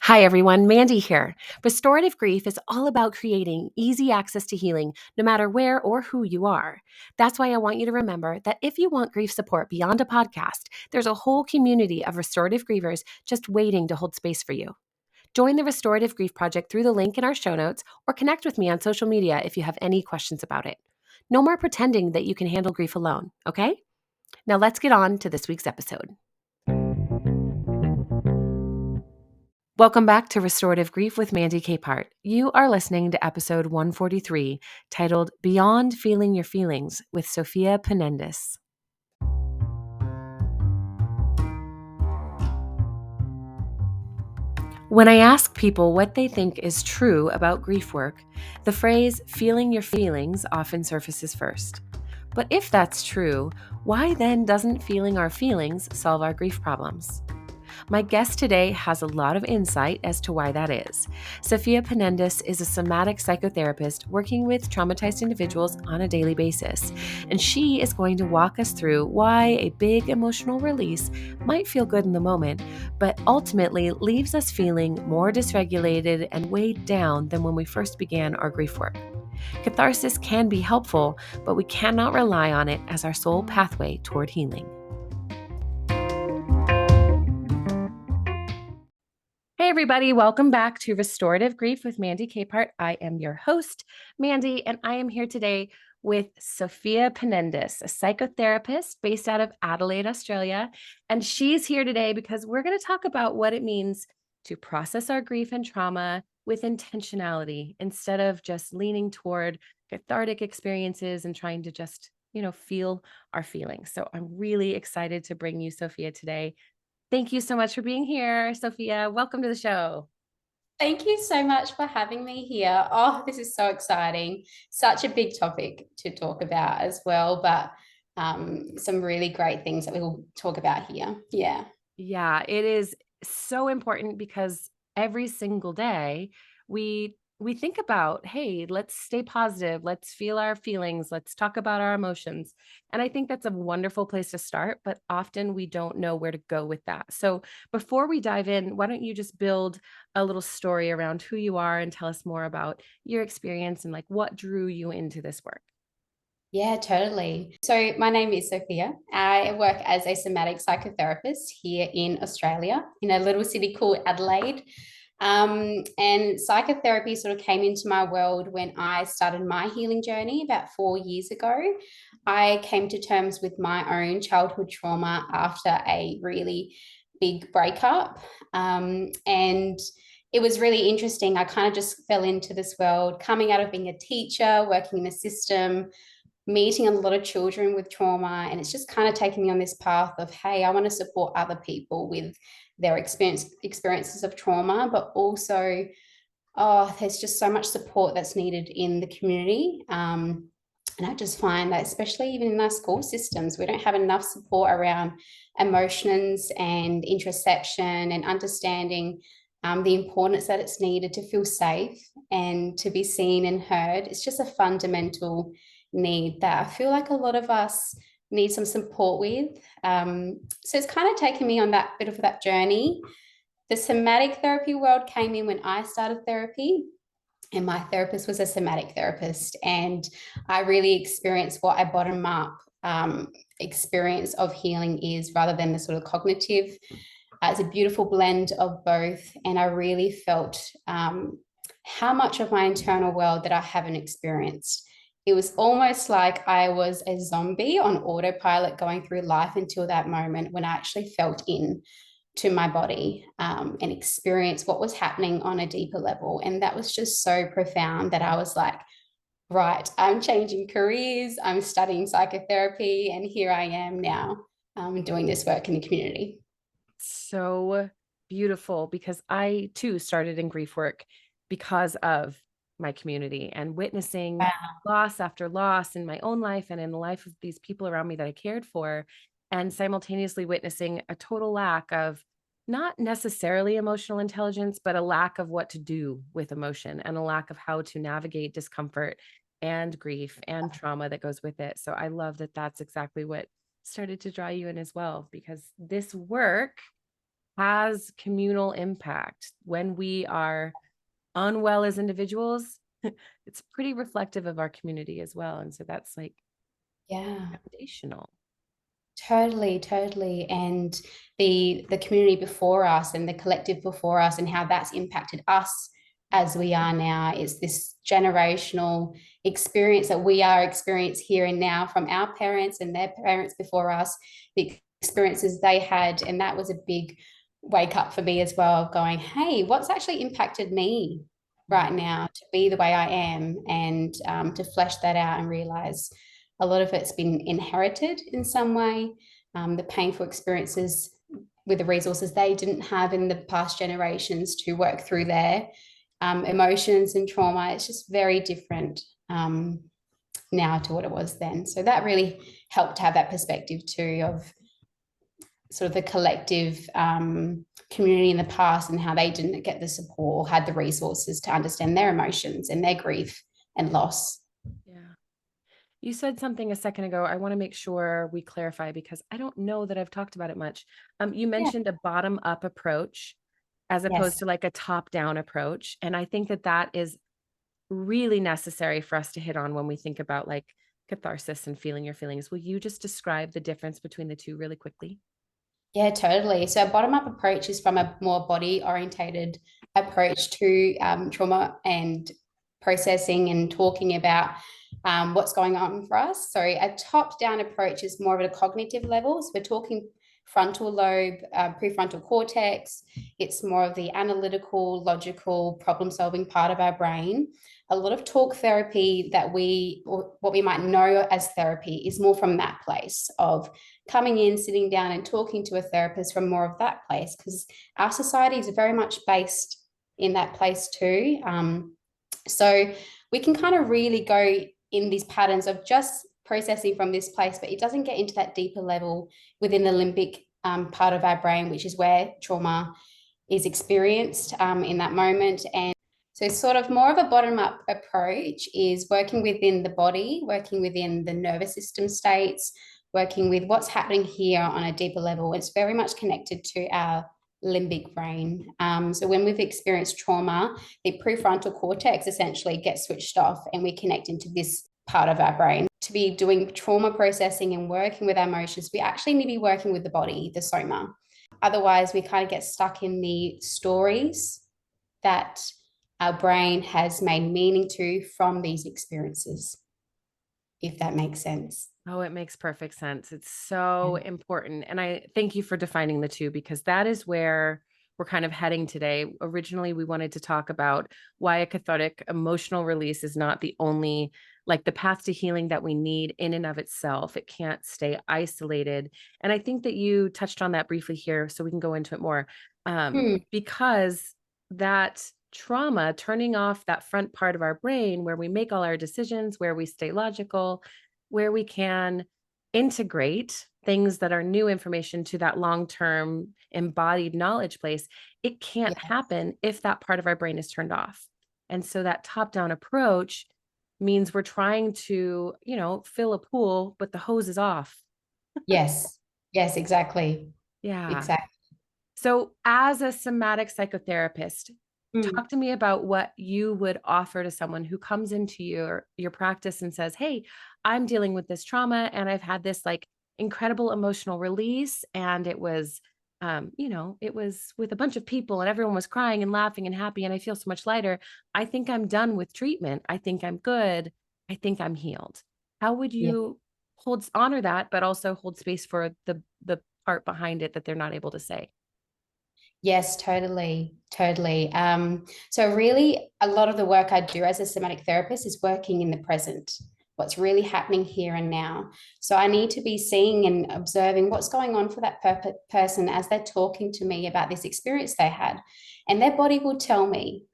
Hi, everyone. Mandy here. Restorative grief is all about creating easy access to healing, no matter where or who you are. That's why I want you to remember that if you want grief support beyond a podcast, there's a whole community of restorative grievers just waiting to hold space for you. Join the Restorative Grief Project through the link in our show notes or connect with me on social media if you have any questions about it. No more pretending that you can handle grief alone, okay? Now let's get on to this week's episode. Welcome back to Restorative Grief with Mandy Capehart. You are listening to episode 143, titled Beyond Feeling Your Feelings with Sophia Pounendis. When I ask people what they think is true about grief work, the phrase feeling your feelings often surfaces first. But if that's true, why then doesn't feeling our feelings solve our grief problems? My guest today has a lot of insight as to why that is. Sophia Pounendis is a somatic psychotherapist working with traumatized individuals on a daily basis, and she is going to walk us through why a big emotional release might feel good in the moment, but ultimately leaves us feeling more dysregulated and weighed down than when we first began our grief work. Catharsis can be helpful, but we cannot rely on it as our sole pathway toward healing. Hey, everybody, welcome back to Restorative Grief with Mandy Capehart. I am your host, Mandy, and I am here today with Sophia Pounendis, a psychotherapist based out of Adelaide, Australia. And she's here today because we're going to talk about what it means to process our grief and trauma with intentionality instead of just leaning toward cathartic experiences and trying to just, feel our feelings. So I'm really excited to bring you Sophia today. Thank you so much for being here, Sophia. Welcome to the show. Thank you so much for having me here. Oh, this is so exciting. Such a big topic to talk about as well, but some really great things that we will talk about here. Yeah. Yeah, it is so important because every single day we think about, hey, let's stay positive, let's feel our feelings, let's talk about our emotions. And I think that's a wonderful place to start, but often we don't know where to go with that. So before we dive in, why don't you just build a little story around who you are and tell us more about your experience and like what drew you into this work? Yeah, totally. So my name is Sophia. I work as a somatic psychotherapist here in Australia, in a little city called Adelaide. And psychotherapy sort of came into my world when I started my healing journey about 4 years ago. I came to terms with my own childhood trauma after a really big breakup. And it was really interesting. I kind of just fell into this world, coming out of being a teacher, working in a system, meeting a lot of children with trauma, and it's just kind of taken me on this path of, hey, I want to support other people with their experiences of trauma, but also, oh, there's just so much support that's needed in the community. And I just find that, especially even in our school systems, we don't have enough support around emotions and introspection and understanding the importance that it's needed to feel safe and to be seen and heard. It's just a fundamental need that I feel like a lot of us need some support with. So it's kind of taken me on that bit of that journey. The somatic therapy world came in when I started therapy, and my therapist was a somatic therapist, and I really experienced what a bottom up experience of healing is, rather than the sort of cognitive. It's a beautiful blend of both, and I really felt how much of my internal world that I haven't experienced. It was almost like I was a zombie on autopilot going through life until that moment when I actually felt in to my body, and experience what was happening on a deeper level. And that was just so profound that I was like, right, I'm changing careers, I'm studying psychotherapy, and here I am now, doing this work in the community. So beautiful because I too started in grief work because of my community and witnessing Wow. loss after loss in my own life and in the life of these people around me that I cared for, and simultaneously witnessing a total lack of not necessarily emotional intelligence, but a lack of what to do with emotion and a lack of how to navigate discomfort and grief and trauma that goes with it. So I love that that's exactly what started to draw you in as well, because this work has communal impact. When we are unwell as individuals, it's pretty reflective of our community as well. And so that's like Yeah. foundational. Totally, totally. And the community before us and the collective before us and how that's impacted us as we are now is this generational experience that we are experiencing here and now from our parents and their parents before us, the experiences they had. And that was a big wake up for me as well, of going, hey, what's actually impacted me right now to be the way I am, and to flesh that out and realize a lot of it's been inherited in some way. The painful experiences with the resources they didn't have in the past generations to work through their emotions and trauma. It's just very different now to what it was then. So that really helped to have that perspective too, of sort of the collective community in the past and how they didn't get the support or had the resources to understand their emotions and their grief and loss. Yeah. You said something a second ago. I want to make sure we clarify because I don't know that I've talked about it much. You Yeah. mentioned a bottom up approach as opposed Yes. to like a top down approach. And I think that that is really necessary for us to hit on when we think about like catharsis and feeling your feelings. Will you just describe the difference between the two really quickly? Yeah, totally. So, a bottom up approach is from a more body orientated approach to trauma and processing and talking about what's going on for us. So, a top down approach is more at a cognitive level. So, we're talking frontal lobe, prefrontal cortex. It's more of the analytical, logical, problem solving part of our brain. A lot of talk therapy that or what we might know as therapy, is more from that place of coming in, sitting down and talking to a therapist from more of that place, because our society is very much based in that place too. So we can kind of really go in these patterns of just processing from this place, but it doesn't get into that deeper level within the limbic part of our brain, which is where trauma is experienced in that moment. And so, sort of more of a bottom up approach is working within the body, working within the nervous system states, working with what's happening here on a deeper level. It's very much connected to our limbic brain. So when we've experienced trauma, the prefrontal cortex essentially gets switched off and we connect into this part of our brain. To be doing trauma processing and working with our emotions, we actually need to be working with the body, the soma. Otherwise, we kind of get stuck in the stories that our brain has made meaning to from these experiences, if that makes sense. Oh, it makes perfect sense. It's so important. And I thank you for defining the two because that is where we're kind of heading today. Originally, we wanted to talk about why a cathartic emotional release is not the only, like the path to healing that we need in and of itself. It can't stay isolated. And I think that you touched on that briefly here, so we can go into it more. Hmm. Because that trauma, turning off that front part of our brain where we make all our decisions, where we stay logical, where we can integrate things that are new information to that long-term embodied knowledge place, it can't Yeah. happen if that part of our brain is turned off. And so that top-down approach means we're trying to, fill a pool, but the hose is off. Yes. Yes, exactly. Yeah. Exactly. So, as a somatic psychotherapist, Mm. talk to me about what you would offer to someone who comes into your practice and says, "Hey, I'm dealing with this trauma and I've had this like incredible emotional release and it was with a bunch of people and everyone was crying and laughing and happy and I feel so much lighter. I think I'm done with treatment. I think I'm good. I think I'm healed." How would Yeah. you honor that but also hold space for the part behind it that they're not able to say? Yes, totally. Totally. So really a lot of the work I do as a somatic therapist is working in the present, what's really happening here and now. So I need to be seeing and observing what's going on for that person as they're talking to me about this experience they had. And their body will tell me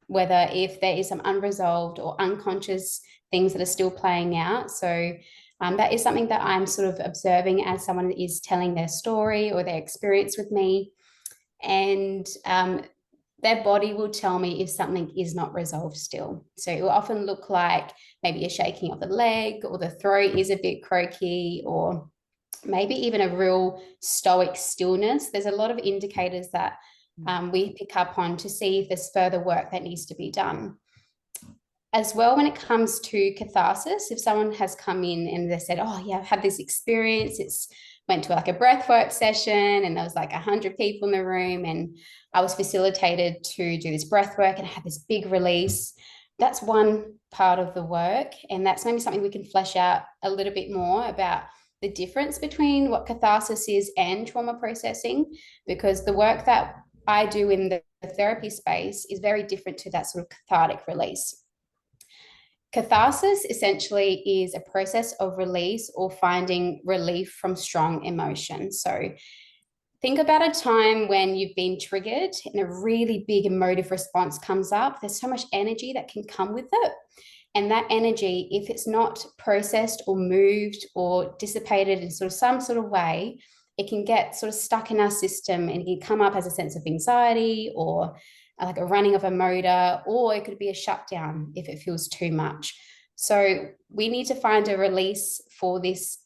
whether if there is some unresolved or unconscious things that are still playing out. So that is something that I'm sort of observing as someone is telling their story or their experience with me. And their body will tell me if something is not resolved still. So it will often look like maybe a shaking of the leg or the throat is a bit croaky or maybe even a real stoic stillness. There's a lot of indicators that we pick up on to see if there's further work that needs to be done. As well, when it comes to catharsis, if someone has come in and they said, oh yeah, I've had this experience, it's went to like a breathwork session and there was like 100 people in the room and I was facilitated to do this breathwork and I had this big release. That's one part of the work, and that's maybe something we can flesh out a little bit more about the difference between what catharsis is and trauma processing, because the work that I do in the therapy space is very different to that sort of cathartic release. Catharsis essentially is a process of release or finding relief from strong emotion. So think about a time when you've been triggered and a really big emotive response comes up. There's so much energy that can come with it. And that energy, if it's not processed or moved or dissipated in sort of some sort of way, it can get sort of stuck in our system and it can come up as a sense of anxiety or like a running of a motor, or it could be a shutdown if it feels too much. So we need to find a release for this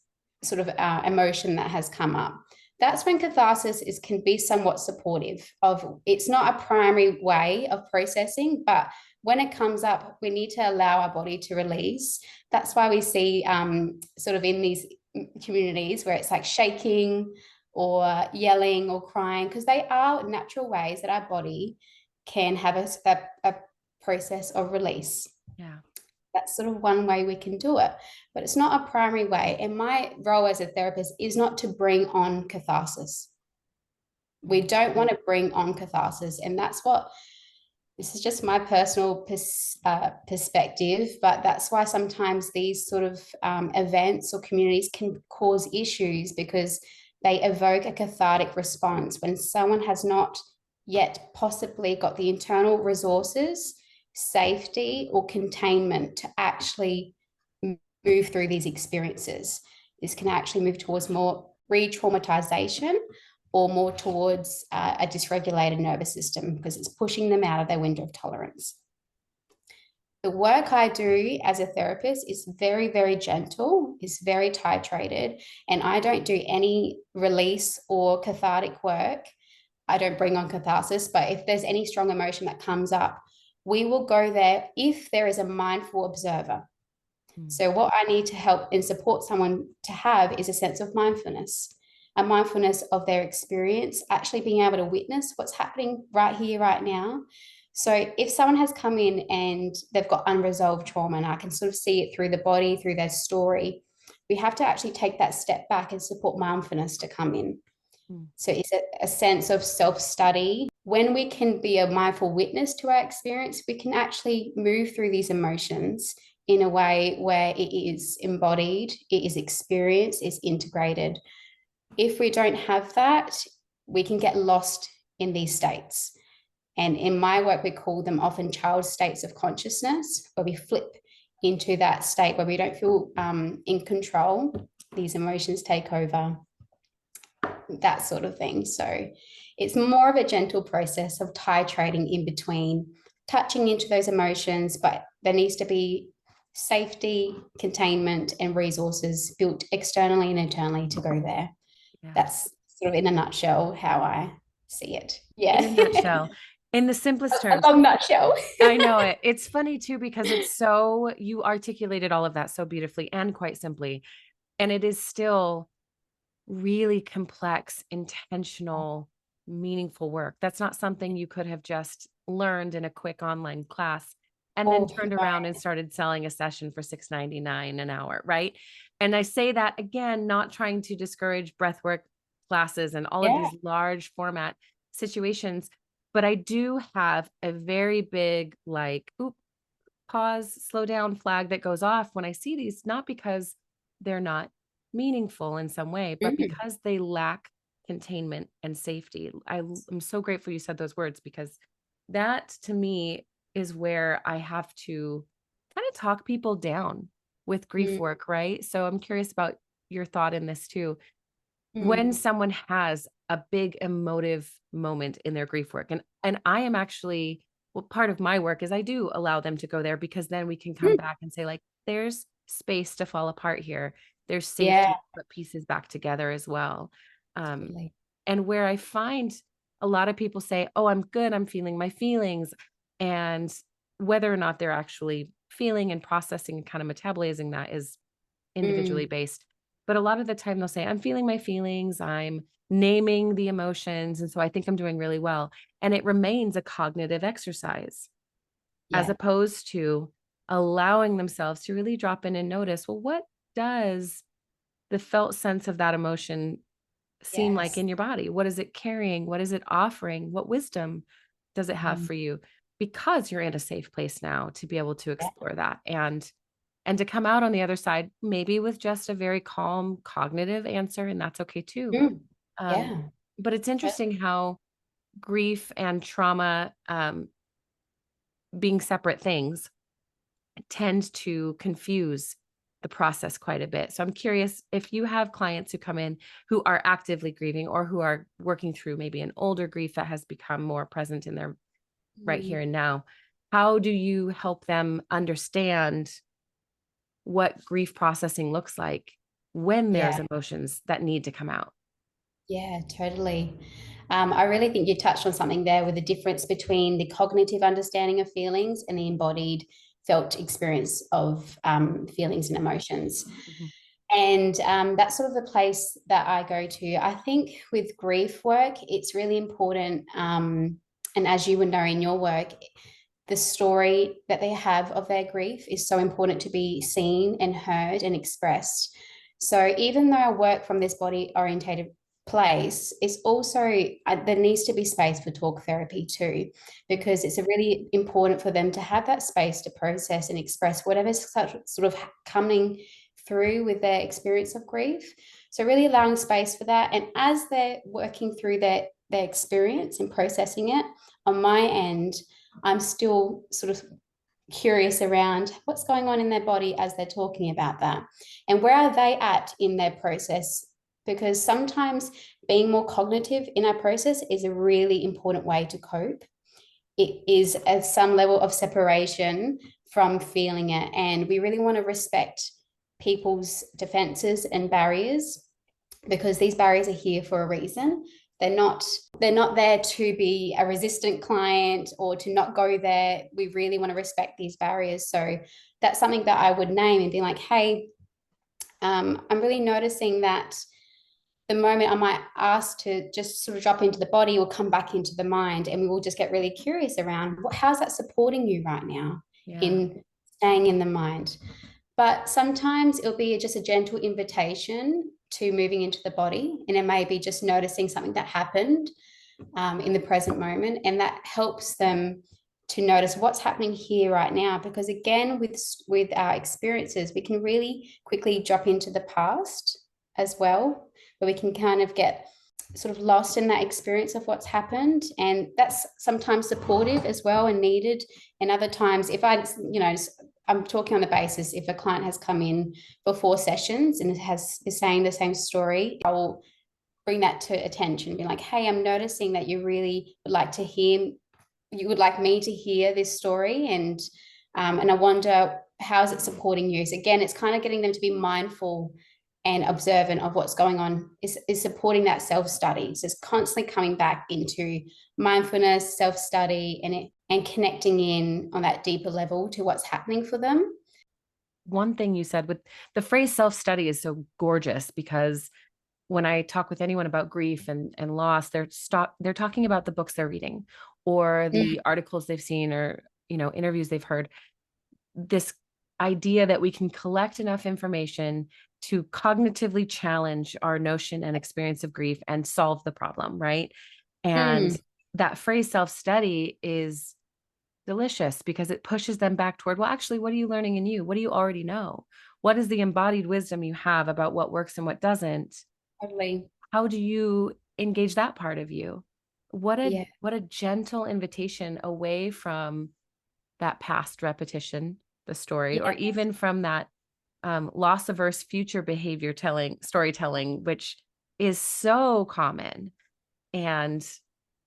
sort of emotion that has come up. That's when catharsis can be somewhat supportive of, it's not a primary way of processing, but when it comes up, we need to allow our body to release. That's why we see sort of in these communities where it's like shaking or yelling or crying, because they are natural ways that our body can have a process of release. Yeah. That's sort of one way we can do it, but it's not a primary way. And my role as a therapist is not to bring on catharsis. We don't want to bring on catharsis. And that's what, this is just my personal perspective, but that's why sometimes these sort of events or communities can cause issues, because they evoke a cathartic response when someone has not yet possibly got the internal resources, safety, or containment to actually move through these experiences. This can actually move towards more re-traumatization or more towards a dysregulated nervous system, because it's pushing them out of their window of tolerance. The work I do as a therapist is very, very gentle, is very titrated, and I don't do any release or cathartic work. I don't bring on catharsis, but if there's any strong emotion that comes up, we will go there if there is a mindful observer. So what I need to help and support someone to have is a sense of mindfulness, a mindfulness of their experience, actually being able to witness what's happening right here, right now. So if someone has come in and they've got unresolved trauma, and I can sort of see it through the body, through their story, we have to actually take that step back and support mindfulness to come in. So it's a sense of self-study. When we can be a mindful witness to our experience, we can actually move through these emotions in a way where it is embodied, it is experienced, it's integrated. If we don't have that, we can get lost in these states. And in my work, we call them often child states of consciousness, where we flip into that state where we don't feel in control. These emotions take over, that sort of thing. So it's more of a gentle process of titrating in between, touching into those emotions, but there needs to be safety, containment, and resources built externally and internally to go there. Yeah. That's sort of in a nutshell how I see it. Yeah. In a nutshell. In the simplest terms. A long nutshell. I know it. It's funny too, because it's so, you articulated all of that so beautifully and quite simply. And it is still really complex, intentional, meaningful work. That's not something you could have just learned in a quick online class and then turned around and started selling a session for $6.99 an hour, right? And I say that again, not trying to discourage breathwork classes and all of these large format situations, but I do have a very big, like, pause, slow down flag that goes off when I see these, not because they're not meaningful in some way, but because they lack containment and safety. I'm so grateful you said those words, because that to me is where I have to kind of talk people down with grief work, right? So I'm curious about your thought in this too. When someone has a big emotive moment in their grief work, and I am actually, well, part of my work is I do allow them to go there, because then we can come back and say, like, there's space to fall apart here. there's Yeah, safety to put pieces back together as well. Um, totally. and where I find a lot of people say, "Oh, I'm good. I'm feeling my feelings." And whether or not they're actually feeling and processing and kind of metabolizing that is individually Mm, based. But a lot of the time they'll say, "I'm feeling my feelings. I'm naming the emotions. And so I think I'm doing really well." And it remains a cognitive exercise as yeah. opposed to allowing themselves to really drop in and notice, well, what does the felt sense of that emotion seem like Yes. in your body? What is it carrying? What is it offering? What wisdom does it have Mhm. for you? Because you're in a safe place now to be able to Yeah. explore that and to come out on the other side, maybe with just a very calm cognitive answer, and that's okay too. Mm, Um, yeah. but it's To interesting how grief and trauma, being separate things, tend to confuse the process quite a bit. So I'm curious if you have clients who come in who are actively grieving or who are working through maybe an older grief that has become more present in their right here mm, and now. How do you help them understand what grief processing looks like when there's yeah. emotions that need to come out? Yeah, totally. I really think you touched on something there with the difference between the cognitive understanding of feelings and the embodied felt experience of feelings and emotions. Mhm. And that's sort of the place that I go to. I think with grief work, it's really important. And as you would know in your work, the story that they have of their grief is so important to be seen and heard and expressed. So even though I work from this body orientated place, it's also there needs to be space for talk therapy too, because it's really important for them to have that space to process and express whatever's sort of coming through with their experience of grief. So really allowing space for that. And as they're working through their experience and processing it, on my end, I'm still sort of curious around what's going on in their body as they're talking about that. And where are they at in their process? Because sometimes being more cognitive in our process is a really important way to cope. It is at some level of separation from feeling it. And we really want to respect people's defenses and barriers because these barriers are here for a reason. They're not they're not there to be a resistant client or to not go there. We really want to respect these barriers. So that's something that I would name and be like, hey, I'm really noticing that the moment I might ask to just sort of drop into the body or come back into the mind, and we will just get really curious around how's that supporting you right now Yeah. in staying in the mind. But sometimes it'll be just a gentle invitation to moving into the body, and it may be just noticing something that happened in the present moment, and that helps them to notice what's happening here right now. Because again, with our experiences, we can really quickly drop into the past as well, where we can kind of get sort of lost in that experience of what's happened, and that's sometimes supportive as well and needed. And other times, if I, I'm talking on the basis if a client has come in for 4 sessions and is saying the same story, I will bring that to attention, be like, hey, I'm noticing that you really would like to hear, you would like me to hear this story, and I wonder how is it supporting you. So again, it's kind of getting them to be mindful and observant of what's going on, is supporting that self-study. So it's constantly coming back into mindfulness, self-study, and connecting in on that deeper level to what's happening for them. One thing you said with the phrase self-study is so gorgeous because when I talk with anyone about grief and loss, they're talking about the books they're reading or Mm, the articles they've seen or, interviews they've heard. This idea that we can collect enough information to cognitively challenge our notion and experience of grief and solve the problem, right? And mm, that phrase self-study is delicious because it pushes them back toward, well, actually, what are you learning in you? What do you already know? What is the embodied wisdom you have about what works and what doesn't? totally. How do you engage that part of you? Yeah. What a gentle invitation away from that past repetition, the story, or Yeah. even from that loss averse future behavior storytelling, which is so common and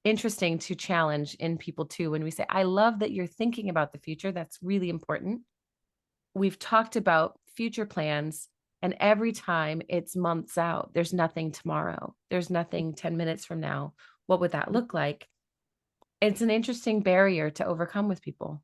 interesting to challenge in people too. When we say, I love that you're thinking about the future, that's really important. We've talked about future plans. And every time it's months out, there's nothing tomorrow. There's nothing 10 minutes from now. What would that look like? It's an interesting barrier to overcome with people.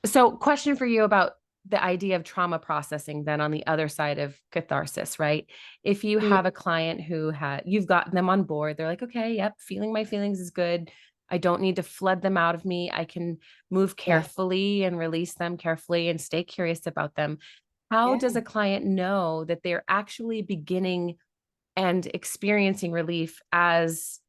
So, question for you about the idea of trauma processing, then on the other side of catharsis, right? If you Mm, have a client who you've gotten them on board, they're like, okay, yep, feeling my feelings is good. I don't need to flood them out of me. I can move yes. carefully and release them carefully and stay curious about them. How Yeah. does a client know that they're actually beginning and experiencing relief as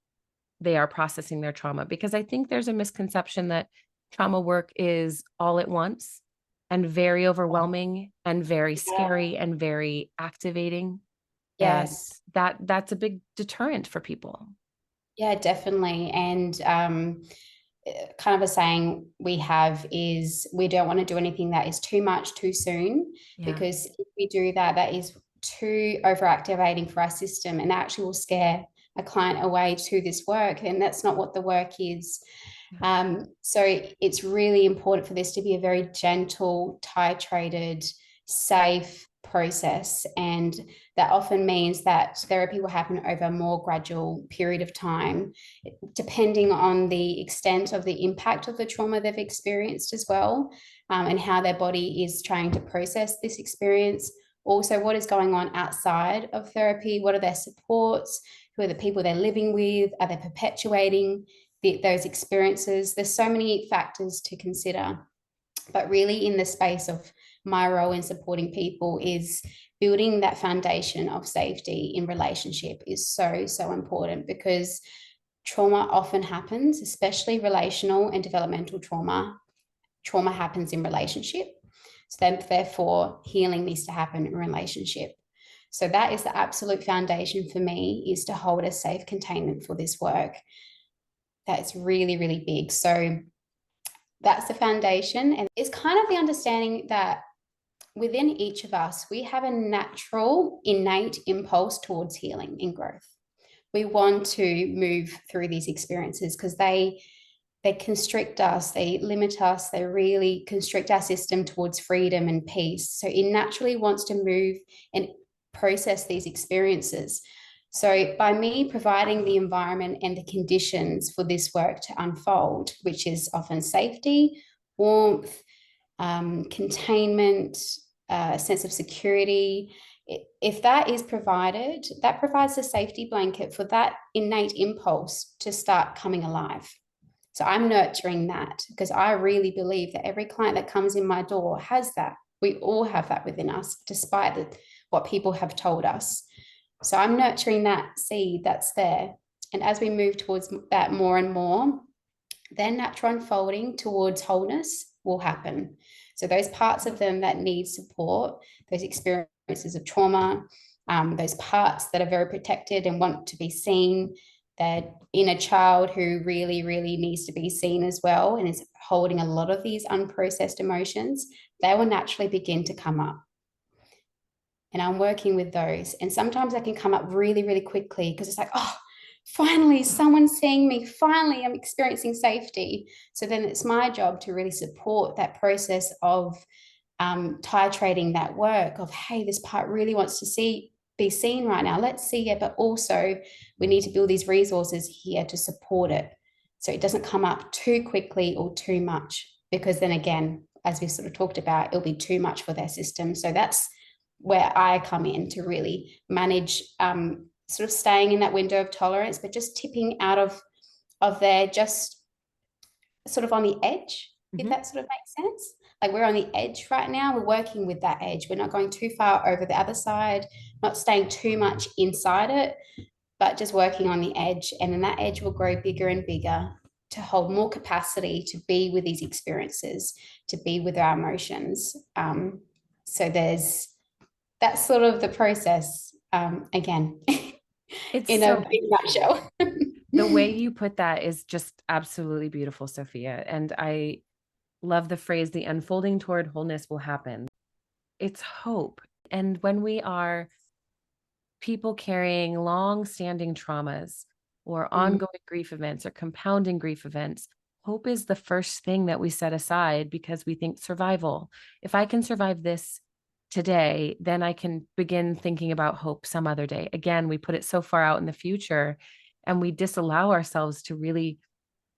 they are processing their trauma? Because I think there's a misconception that trauma work is all at once and very overwhelming and very scary and very activating. And Yes. that's a big deterrent for people. Yeah, definitely. And kind of a saying we have is we don't want to do anything that is too much too soon, Yeah. because if we do that, that is too overactivating for our system, and that actually will scare a client away to this work. And that's not what the work is. Yeah. So it's really important for this to be a very gentle, titrated, safe process. And that often means that therapy will happen over a more gradual period of time, depending on the extent of the impact of the trauma they've experienced as well, and how their body is trying to process this experience. Also, what is going on outside of therapy? What are their supports? Who are the people they're living with? Are they perpetuating those experiences? There's so many factors to consider. But really, in the space of my role in supporting people, is building that foundation of safety in relationship is so, so important, because trauma often happens, especially relational and developmental trauma. Trauma happens in relationship. So then, therefore, healing needs to happen in relationship. So that is the absolute foundation for me, is to hold a safe containment for this work. That's really, really big. So that's the foundation. And it's kind of the understanding that within each of us, we have a natural, innate impulse towards healing and growth. We want to move through these experiences because they constrict us, they limit us, they really constrict our system towards freedom and peace. So it naturally wants to move and process these experiences. So by me providing the environment and the conditions for this work to unfold, which is often safety, warmth, containment, a sense of security, if that is provided, that provides a safety blanket for that innate impulse to start coming alive. So I'm nurturing that, because I really believe that every client that comes in my door has that. We all have that within us, despite what people have told us. So I'm nurturing that seed that's there. And as we move towards that more and more, then natural unfolding towards wholeness will happen. So those parts of them that need support, those experiences of trauma, those parts that are very protected and want to be seen, that inner child who really, really needs to be seen as well and is holding a lot of these unprocessed emotions, they will naturally begin to come up. And I'm working with those. And sometimes they can come up really, really quickly, because it's like, oh, finally someone's seeing me. Finally, I'm experiencing safety. So then it's my job to really support that process of titrating that work of, hey, this part really wants to be seen right now. Let's see it. But also we need to build these resources here to support it, so it doesn't come up too quickly or too much, because then again, as we sort of talked about, it'll be too much for their system. So that's where I come in to really manage, sort of staying in that window of tolerance, but just tipping out of there, just sort of on the edge, if that sort of makes sense. Like, we're on the edge right now. We're working with that edge. We're not going too far over the other side, not staying too much inside it, but just working on the edge. And then that edge will grow bigger and bigger to hold more capacity to be with these experiences, to be with our emotions. So that's sort of the process, again, It's in a so big nutshell. the way you put that is just absolutely beautiful, Sophia. And I love the phrase, the unfolding toward wholeness will happen. It's hope. And when we are people carrying long-standing traumas or Mm, ongoing grief events or compounding grief events, hope is the first thing that we set aside, because we think survival. If I can survive this, today, then I can begin thinking about hope some other day. Again, we put it so far out in the future and we disallow ourselves to really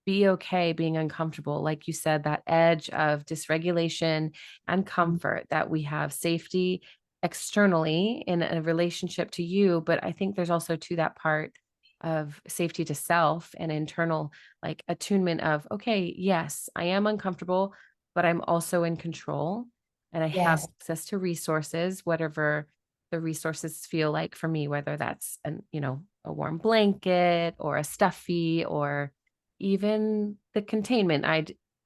be okay being uncomfortable. Like you said, that edge of dysregulation and comfort, that we have safety externally in a relationship to you. But I think there's also to that part of safety to self and internal like attunement of, okay, yes, I am uncomfortable, but I'm also in control and I have Yes. access to resources, whatever the resources feel like for me, whether that's a warm blanket or a stuffy or even the containment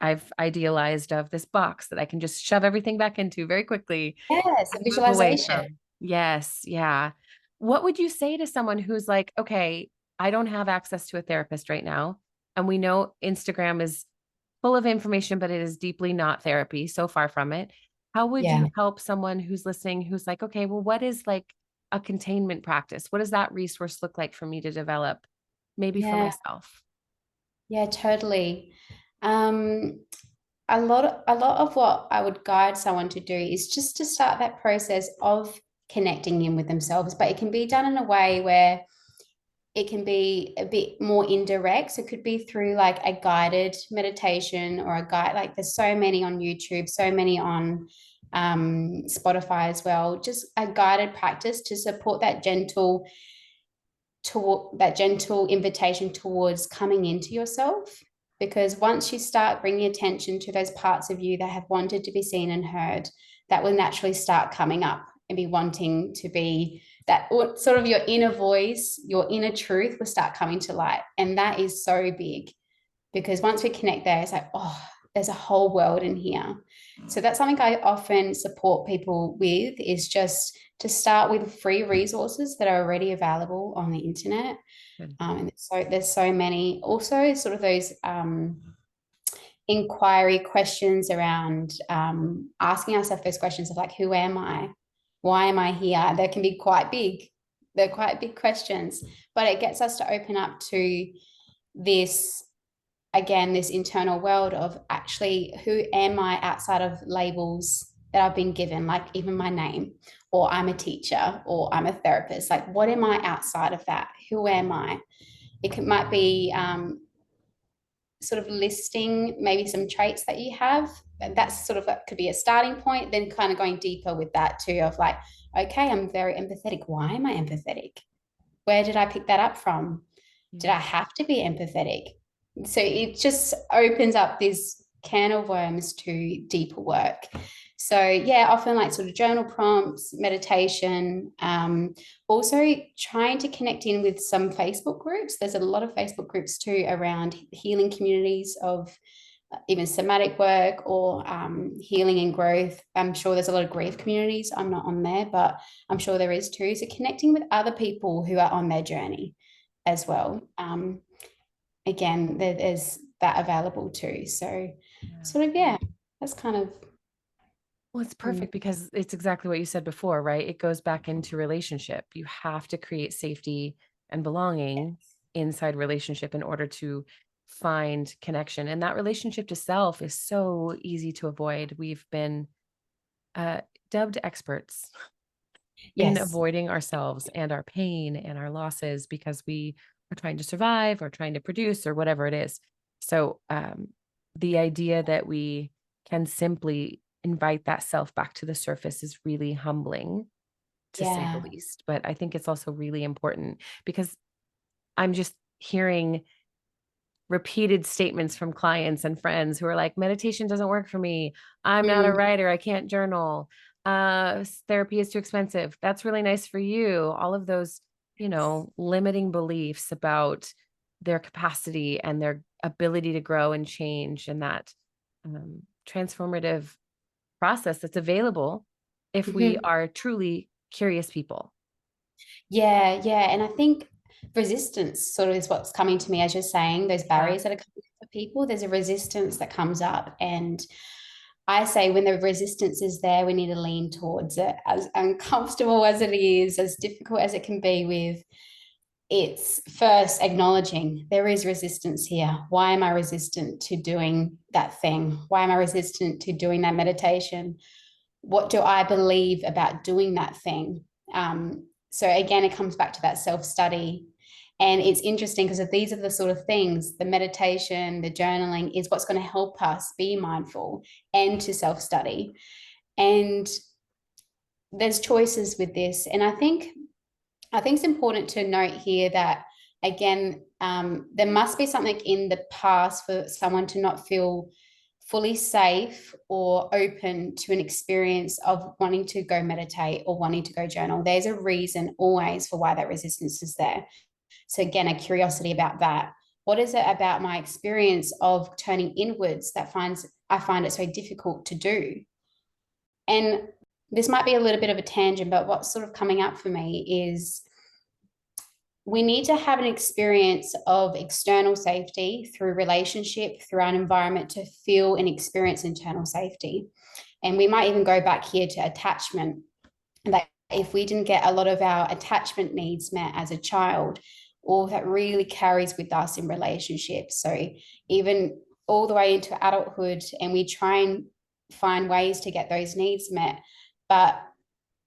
I've idealized of this box that I can just shove everything back into very quickly Yes. and move away Visualization. from. Yes, yeah. What would you say to someone who's like, okay, I don't have access to a therapist right now, and we know Instagram is full of information, but it is deeply not therapy, so far from it. How would Yeah. you help someone who's listening who's like, okay, well, what is like a containment practice? What does that resource look like for me to develop, maybe for Yeah. myself? Yeah, totally. Um, a lot of what I would guide someone to do is just to start that process of connecting in with themselves, but it can be done in a way where it can be a bit more indirect. So it could be through like a guided meditation or a guide. Like there's so many on YouTube, so many on Spotify as well. Just a guided practice to support that gentle invitation towards coming into yourself. Because once you start bringing attention to those parts of you that have wanted to be seen and heard, that will naturally start coming up and be wanting to be that sort of your inner voice, your inner truth will start coming to light. And that is so big because once we connect there, it's like, oh, there's a whole world in here. So that's something I often support people with is just to start with free resources that are already available on the internet. Good. And so there's so many. Also, sort of those inquiry questions around asking ourselves those questions of like, who am I? Why am I here? They can be quite big. They're quite big questions, but it gets us to open up to this again, this internal world of actually who am I outside of labels that I've been given, like even my name, or I'm a teacher, or I'm a therapist. Like, what am I outside of that? Who am I? Might be sort of listing maybe some traits that you have. And that's sort of could be a starting point. Then kind of going deeper with that too, of like, okay, I'm very empathetic. Why am I empathetic? Where did I pick that up from? Did I Yeah. have to be empathetic? So it just opens up this can of worms to deeper work. So yeah, often like sort of journal prompts, meditation, also trying to connect in with some Facebook groups. There's a lot of Facebook groups too around healing communities of even somatic work or healing and growth. I'm sure there's a lot of grief communities. I'm not on there, but I'm sure there is too. So connecting with other people who are on their journey as well. Again, there's that available too. So Yeah. sort of, yeah, that's kind of, Well, it's um, perfect because it's exactly what you said before, right? It goes back into relationship. You have to create safety and belonging inside relationship in order to find connection. And that relationship to self is so easy to avoid. We've been uh, dubbed experts in yes, avoiding ourselves and our pain and our losses because we are trying to survive or trying to produce or whatever it is. So, the idea that we can simply invite that self back to the surface is really humbling, to say the yeah. least. But I think it's also really important because I'm just hearing repeated statements from clients and friends who are like, meditation doesn't work for me. I'm not a Mm, writer. I can't journal. Therapy is too expensive. That's really nice for you. All of those, limiting beliefs about their capacity and their ability to grow and change and that transformative process that's available if we mhm. are truly curious people. Yeah, yeah. And I think resistance sort of is what's coming to me as you're saying, those Yeah. barriers that are coming up for people. There's a resistance that comes up. And I say when the resistance is there, we need to lean towards it. As uncomfortable as it is, as difficult as it can be with, it's first acknowledging there is resistance here. Why am I resistant to doing that thing? Why am I resistant to doing that meditation? what do I believe about doing that thing? So again, it comes back to that self-study. And it's interesting because these are the sort of things, the meditation, the journaling is what's going to help us be mindful and to self-study. And there's choices with this. And I think it's important to note here that, again, there must be something in the past for someone to not feel fully safe or open to an experience of wanting to go meditate or wanting to go journal. There's a reason always for why that resistance is there. So again, a curiosity about that. What is it about my experience of turning inwards that I find it so difficult to do? And this might be a little bit of a tangent, but what's sort of coming up for me is we need to have an experience of external safety through relationship, through our environment to feel and experience internal safety. And we might even go back here to attachment, that if we didn't get a lot of our attachment needs met as a child, all that really carries with us in relationships. So even all the way into adulthood, and we try and find ways to get those needs met. But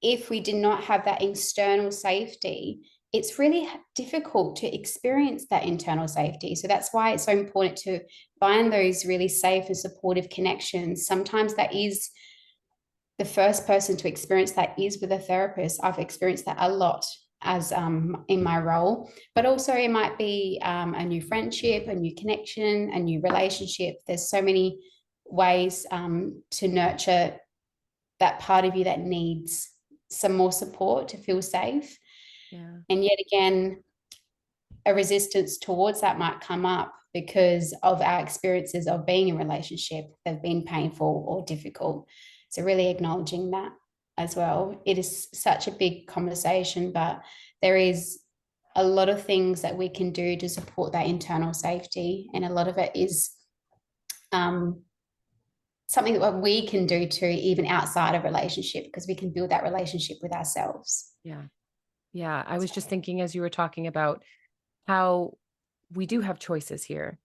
if we did not have that external safety, it's really difficult to experience that internal safety. So that's why it's so important to find those really safe and supportive connections. Sometimes that is the first person to experience that is with a therapist. I've experienced that a lot as in my role, but also it might be a new friendship, a new connection, a new relationship. There's so many ways to nurture that part of you that needs some more support to feel safe. Yeah. And yet again, a resistance towards that might come up because of our experiences of being in a relationship that have been painful or difficult. So really acknowledging that as well. It is such a big conversation, but there is a lot of things that we can do to support that internal safety. And a lot of it is something that we can do too, even outside of relationship, because we can build that relationship with ourselves. Yeah. Yeah. I was just thinking as you were talking about how we do have choices here.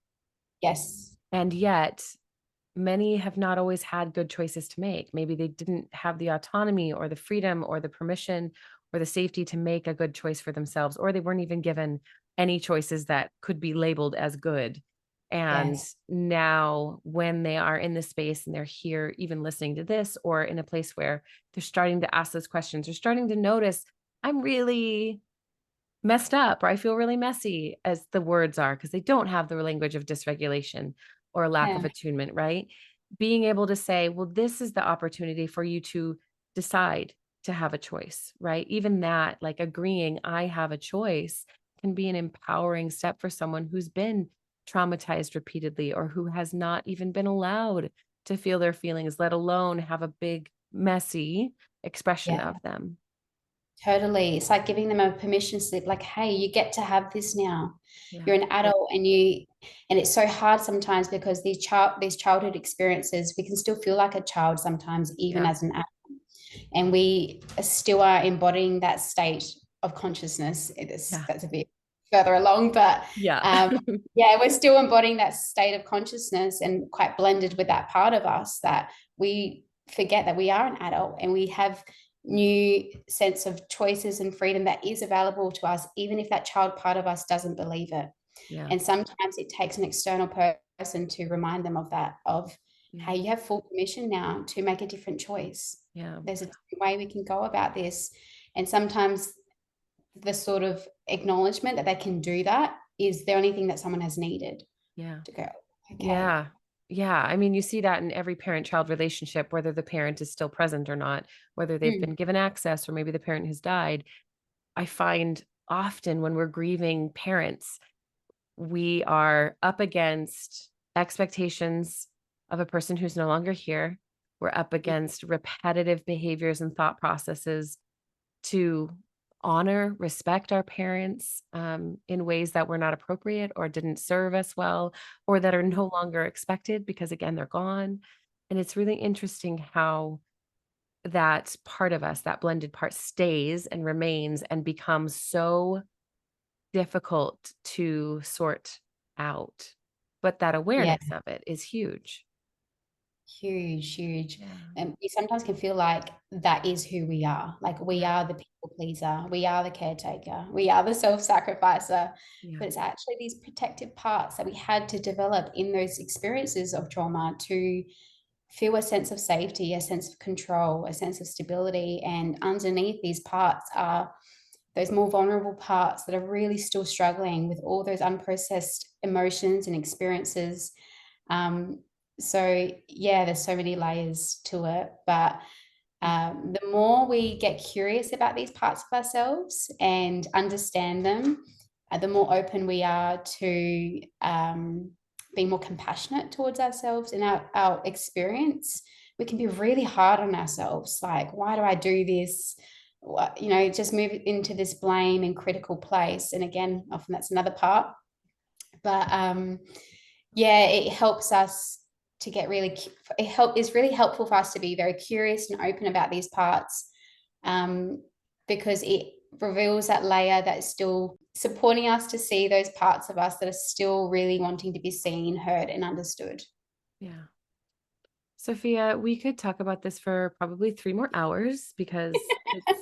Yes. And yet many have not always had good choices to make. Maybe they didn't have the autonomy or the freedom or the permission or the safety to make a good choice for themselves, or they weren't even given any choices that could be labeled as good. And Yes. now when they are in this space and they're here, even listening to this, or in a place where they're starting to ask those questions, they're starting to notice, I'm really messed up, or I feel really messy, as the words are, because they don't have the language of dysregulation or lack of Yeah. attunement, right? Being able to say, well, this is the opportunity for you to decide to have a choice, right? Even that, like agreeing I have a choice, can be an empowering step for someone who's been traumatized repeatedly or who has not even been allowed to feel their feelings, let alone have a big, messy expression Yeah. of them. Totally. It's like giving them a permission slip, like, hey, you get to have this now. Yeah. You're an adult and it's so hard sometimes because these childhood experiences, we can still feel like a child sometimes, even Yeah. as an adult. And we still are embodying that state of consciousness. Yeah. That's a bit further along, but Yeah. yeah, we're still embodying that state of consciousness and quite blended with that part of us that we forget that we are an adult and we have new sense of choices and freedom that is available to us, even if that child part of us doesn't believe it. Yeah. And sometimes it takes an external person to remind them of that, of, hey, you have full permission now to make a different choice. Yeah. There's a different way we can go about this. And sometimes the sort of acknowledgement that they can do that is the only thing that someone has needed Yeah. to go, okay. Yeah. Yeah. I mean, you see that in every parent-child relationship, whether the parent is still present or not, whether they've Mm, been given access or maybe the parent has died. I find often when we're grieving parents, we are up against expectations of a person who's no longer here. We're up against repetitive behaviors and thought processes to honor, respect our parents in ways that were not appropriate or didn't serve us well, or that are no longer expected because, again, they're gone. And it's really interesting how that part of us, that blended part, stays and remains and becomes so difficult to sort out. But that yeah, awareness of it is huge. Huge, huge. Yeah. And we sometimes can feel like that is who we are. Like we Yeah. are the people pleaser, we are the caretaker, we are the self-sacrificer. Yeah. But it's actually these protective parts that we had to develop in those experiences of trauma to feel a sense of safety, a sense of control, a sense of stability. And underneath these parts are those more vulnerable parts that are really still struggling with all those unprocessed emotions and experiences. So yeah, there's so many layers to it, but the more we get curious about these parts of ourselves and understand them, the more open we are to being more compassionate towards ourselves and our experience. We can be really hard on ourselves, like, why do I do this? What, just move into this blame and critical place. And again, often that's another part. But yeah, it helps us to get really, is really helpful for us to be very curious and open about these parts, because it reveals that layer that's still supporting us to see those parts of us that are still really wanting to be seen, heard, and understood. Yeah. Sophia, we could talk about this for probably 3 more hours because it's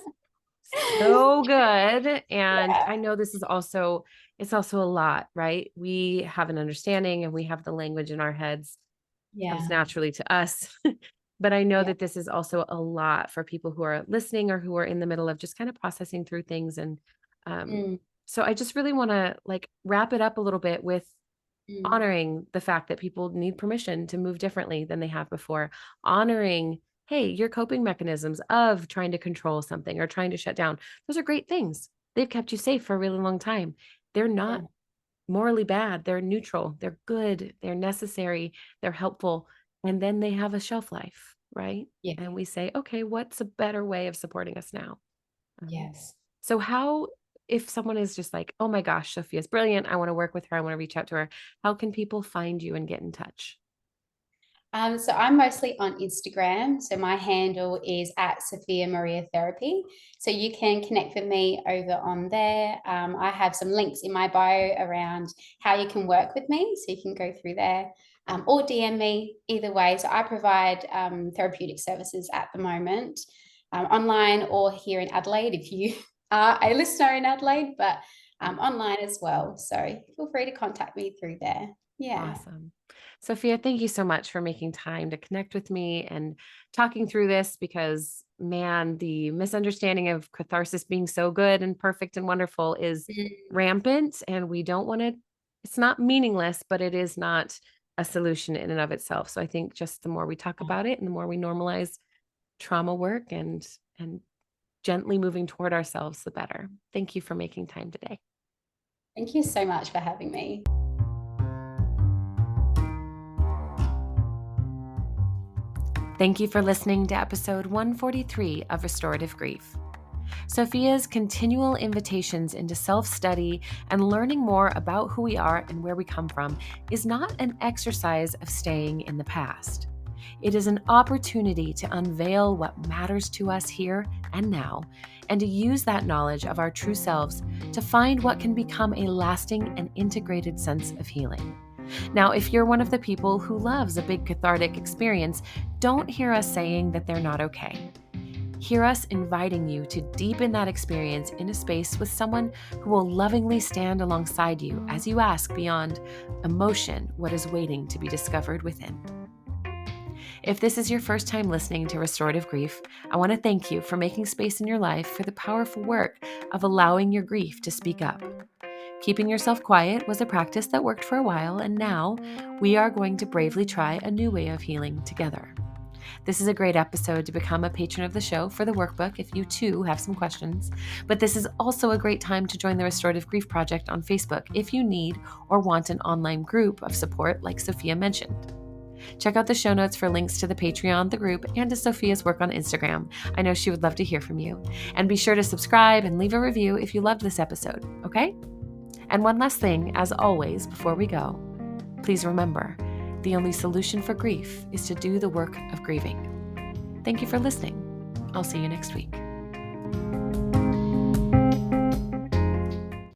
so good. And Yeah. I know this is also, it's also a lot, right? We have an understanding and we have the language in our heads, comes Yeah. naturally to us. But I know Yeah. that this is also a lot for people who are listening or who are in the middle of just kind of processing through things. And Mm, so I just really want to like wrap it up a little bit with mm, honoring the fact that people need permission to move differently than they have before, honoring, hey, your coping mechanisms of trying to control something or trying to shut down. Those are great things. They've kept you safe for a really long time. They're yeah. not morally bad. They're neutral. They're good. They're necessary. They're helpful. And then they have a shelf life, right? Yeah. And we say, okay, what's a better way of supporting us now? Um, Yes. so how, if someone is just like, oh my gosh, Sophia's brilliant, I want to work with her, I want to reach out to her, how can people find you and get in touch? So I'm mostly on Instagram. So my handle is at Sophia Maria Therapy. So you can connect with me over on there. I have some links in my bio around how you can work with me. So you can go through there, or DM me either way. So I provide therapeutic services at the moment, online or here in Adelaide if you are a listener in Adelaide, but online as well. So feel free to contact me through there. Yeah. Awesome. Sophia, thank you so much for making time to connect with me and talking through this because, man, the misunderstanding of catharsis being so good and perfect and wonderful is Mm. rampant. And we don't want to, it's not meaningless, but it is not a solution in and of itself. So I think just the more we talk about it and the more we normalize trauma work and gently moving toward ourselves, the better. Thank you for making time today. Thank you so much for having me. Thank you for listening to episode 143 of Restorative Grief. Sophia's continual invitations into self-study and learning more about who we are and where we come from is not an exercise of staying in the past. It is an opportunity to unveil what matters to us here and now, and to use that knowledge of our true selves to find what can become a lasting and integrated sense of healing. Now, if you're one of the people who loves a big cathartic experience, don't hear us saying that they're not okay. Hear us inviting you to deepen that experience in a space with someone who will lovingly stand alongside you as you ask beyond emotion what is waiting to be discovered within. If this is your first time listening to Restorative Grief, I want to thank you for making space in your life for the powerful work of allowing your grief to speak up. Keeping yourself quiet was a practice that worked for a while, and now we are going to bravely try a new way of healing together. This is a great episode to become a patron of the show for the workbook if you too have some questions. But this is also a great time to join the Restorative Grief Project on Facebook if you need or want an online group of support like Sophia mentioned. Check out the show notes for links to the Patreon, the group, and to Sophia's work on Instagram. I know she would love to hear from you. And be sure to subscribe and leave a review if you loved this episode, okay? And one last thing, as always, before we go, please remember, the only solution for grief is to do the work of grieving. Thank you for listening. I'll see you next week.